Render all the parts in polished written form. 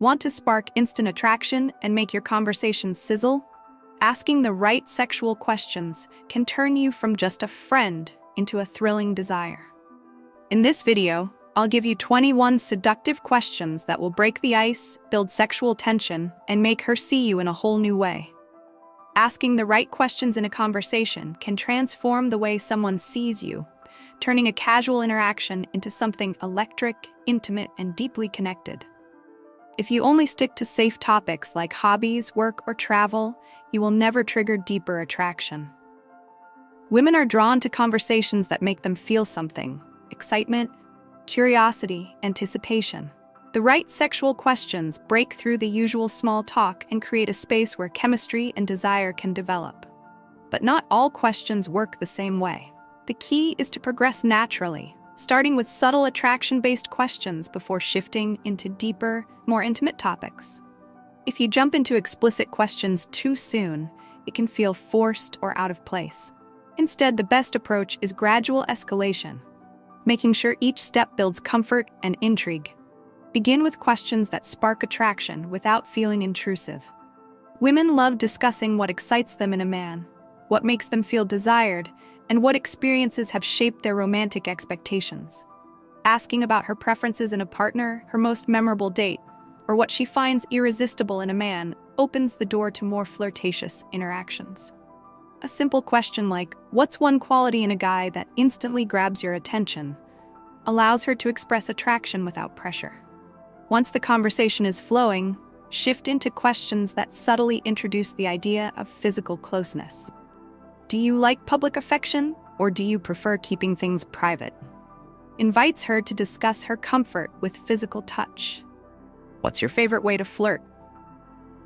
Want to spark instant attraction and make your conversation sizzle? Asking the right sexual questions can turn you from just a friend into a thrilling desire. In this video, I'll give you 21 seductive questions that will break the ice, build sexual tension, and make her see you in a whole new way. Asking the right questions in a conversation can transform the way someone sees you, turning a casual interaction into something electric, intimate, and deeply connected. If you only stick to safe topics like hobbies, work, or travel, you will never trigger deeper attraction. Women are drawn to conversations that make them feel something: excitement, curiosity, anticipation. The right sexual questions break through the usual small talk and create a space where chemistry and desire can develop. But not all questions work the same way. The key is to progress naturally, starting with subtle attraction-based questions before shifting into deeper, more intimate topics. If you jump into explicit questions too soon, it can feel forced or out of place. Instead, the best approach is gradual escalation, making sure each step builds comfort and intrigue. Begin with questions that spark attraction without feeling intrusive. Women love discussing what excites them in a man, what makes them feel desired, and what experiences have shaped their romantic expectations. Asking about her preferences in a partner, her most memorable date, or what she finds irresistible in a man opens the door to more flirtatious interactions. A simple question like, "What's one quality in a guy that instantly grabs your attention?" allows her to express attraction without pressure. Once the conversation is flowing, shift into questions that subtly introduce the idea of physical closeness. Do you like public affection, or do you prefer keeping things private? Invites her to discuss her comfort with physical touch. What's your favorite way to flirt?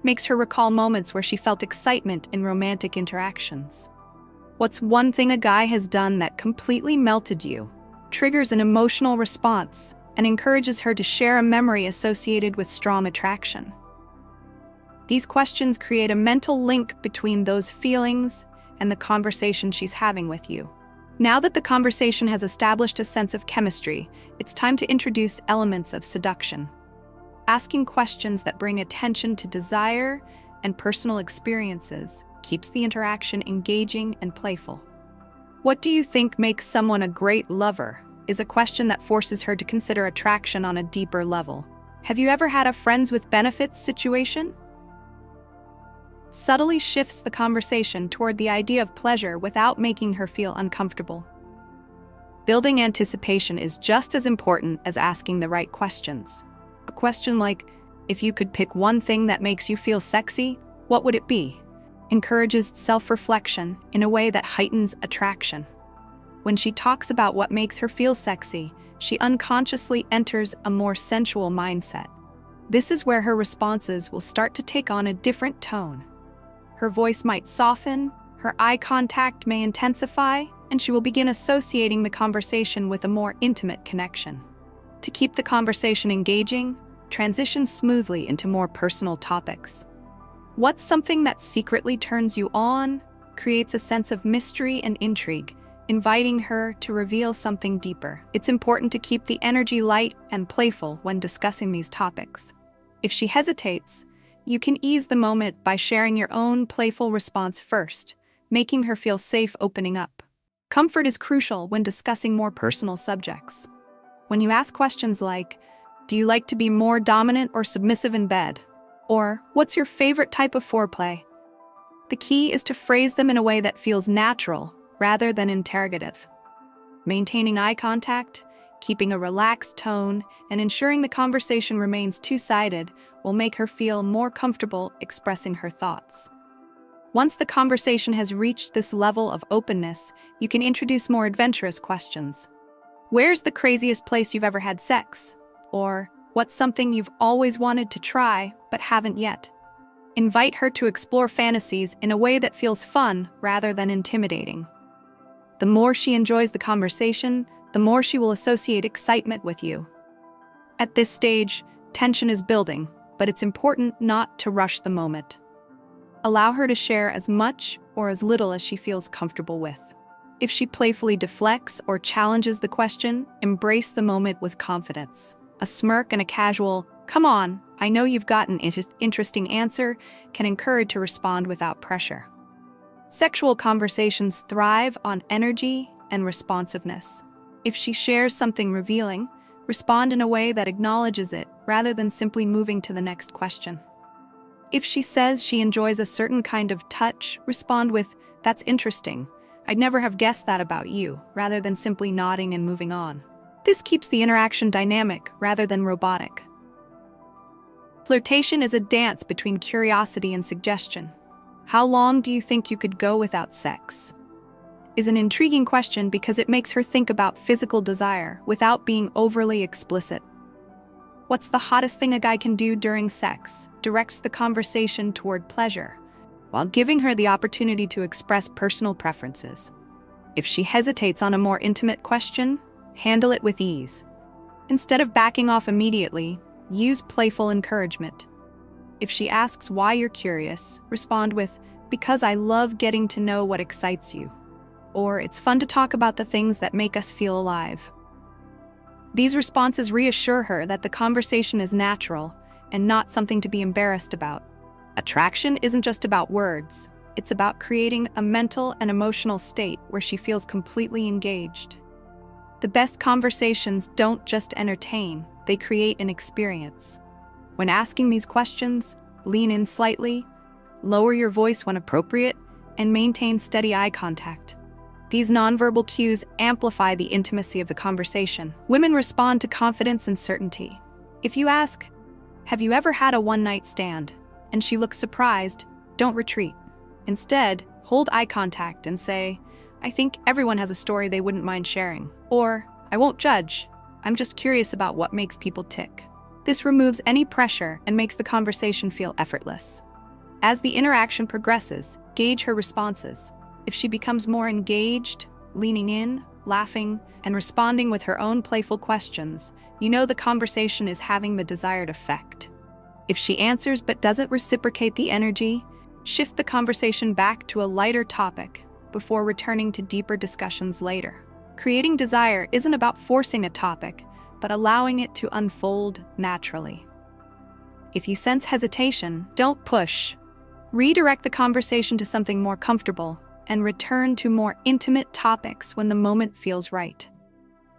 Makes her recall moments where she felt excitement in romantic interactions. What's one thing a guy has done that completely melted you? Triggers an emotional response and encourages her to share a memory associated with strong attraction. These questions create a mental link between those feelings and the conversation she's having with you. Now that the conversation has established a sense of chemistry, it's time to introduce elements of seduction. Asking questions that bring attention to desire and personal experiences keeps the interaction engaging and playful. What do you think makes someone a great lover? Is a question that forces her to consider attraction on a deeper level. Have you ever had a friends with benefits situation? Subtly shifts the conversation toward the idea of pleasure without making her feel uncomfortable. Building anticipation is just as important as asking the right questions. A question like, "If you could pick one thing that makes you feel sexy, what would it be?" encourages self-reflection in a way that heightens attraction. When she talks about what makes her feel sexy, she unconsciously enters a more sensual mindset. This is where her responses will start to take on a different tone. Her voice might soften, her eye contact may intensify, and she will begin associating the conversation with a more intimate connection. To keep the conversation engaging, transition smoothly into more personal topics. What's something that secretly turns you on? Creates a sense of mystery and intrigue, inviting her to reveal something deeper. It's important to keep the energy light and playful when discussing these topics. If she hesitates, you can ease the moment by sharing your own playful response first, making her feel safe opening up. Comfort is crucial when discussing more personal subjects. When you ask questions like, "Do you like to be more dominant or submissive in bed?" or "What's your favorite type of foreplay?" the key is to phrase them in a way that feels natural rather than interrogative. Maintaining eye contact, keeping a relaxed tone, and ensuring the conversation remains two-sided will make her feel more comfortable expressing her thoughts. Once the conversation has reached this level of openness, you can introduce more adventurous questions. Where's the craziest place you've ever had sex? Or, what's something you've always wanted to try but haven't yet? Invite her to explore fantasies in a way that feels fun rather than intimidating. The more she enjoys the conversation, the more she will associate excitement with you. At this stage, tension is building, but it's important not to rush the moment. Allow her to share as much or as little as she feels comfortable with. If she playfully deflects or challenges the question, embrace the moment with confidence. A smirk and a casual, "Come on, "I know you've got an interesting answer," can encourage to respond without pressure. Sexual conversations thrive on energy and responsiveness. If she shares something revealing, respond in a way that acknowledges it rather than simply moving to the next question. If she says she enjoys a certain kind of touch, respond with, "That's interesting. I'd never have guessed that about you," rather than simply nodding and moving on. This keeps the interaction dynamic rather than robotic. Flirtation is a dance between curiosity and suggestion. How long do you think you could go without sex? Is an intriguing question because it makes her think about physical desire without being overly explicit. What's the hottest thing a guy can do during sex? Directs the conversation toward pleasure, while giving her the opportunity to express personal preferences. If she hesitates on a more intimate question, handle it with ease. Instead of backing off immediately, use playful encouragement. If she asks why you're curious, respond with, "Because I love getting to know what excites you," or "It's fun to talk about the things that make us feel alive." These responses reassure her that the conversation is natural and not something to be embarrassed about. Attraction isn't just about words, it's about creating a mental and emotional state where she feels completely engaged. The best conversations don't just entertain, they create an experience. When asking these questions, lean in slightly, lower your voice when appropriate, and maintain steady eye contact. These nonverbal cues amplify the intimacy of the conversation. Women respond to confidence and certainty. If you ask, "Have you ever had a one-night stand?" and she looks surprised, don't retreat. Instead, hold eye contact and say, "I think everyone has a story they wouldn't mind sharing." Or, "I won't judge. I'm just curious about what makes people tick." This removes any pressure and makes the conversation feel effortless. As the interaction progresses, gauge her responses. If she becomes more engaged, leaning in, laughing, and responding with her own playful questions, you know the conversation is having the desired effect. If she answers but doesn't reciprocate the energy, shift the conversation back to a lighter topic before returning to deeper discussions later. Creating desire isn't about forcing a topic, but allowing it to unfold naturally. If you sense hesitation, don't push. Redirect the conversation to something more comfortable and return to more intimate topics when the moment feels right.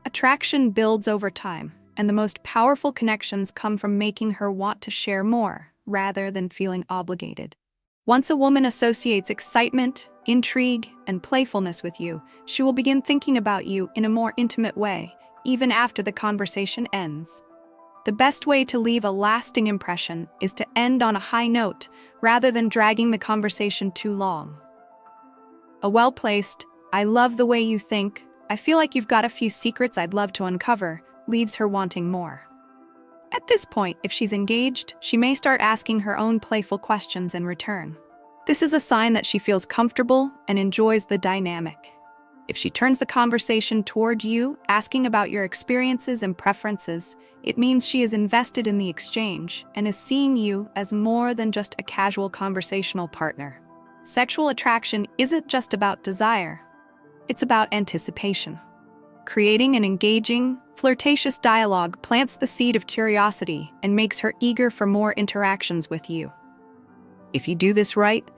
Attraction builds over time, and the most powerful connections come from making her want to share more rather than feeling obligated. Once a woman associates excitement, intrigue, and playfulness with you, she will begin thinking about you in a more intimate way, even after the conversation ends. The best way to leave a lasting impression is to end on a high note rather than dragging the conversation too long. A well-placed, "I love the way you think, I feel like you've got a few secrets I'd love to uncover," leaves her wanting more. At this point, if she's engaged, she may start asking her own playful questions in return. This is a sign that she feels comfortable and enjoys the dynamic. If she turns the conversation toward you, asking about your experiences and preferences, it means she is invested in the exchange and is seeing you as more than just a casual conversational partner. Sexual attraction isn't just about desire, it's about anticipation. Creating an engaging, flirtatious dialogue plants the seed of curiosity and makes her eager for more interactions with you. If you do this right,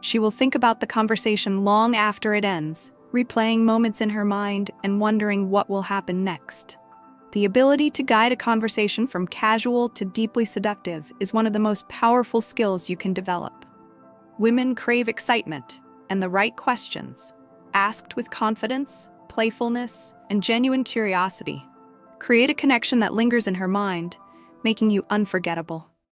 she will think about the conversation long after it ends, replaying moments in her mind and wondering what will happen next. The ability to guide a conversation from casual to deeply seductive is one of the most powerful skills you can develop. Women crave excitement and the right questions, asked with confidence, playfulness, and genuine curiosity. Create a connection that lingers in her mind, making you unforgettable.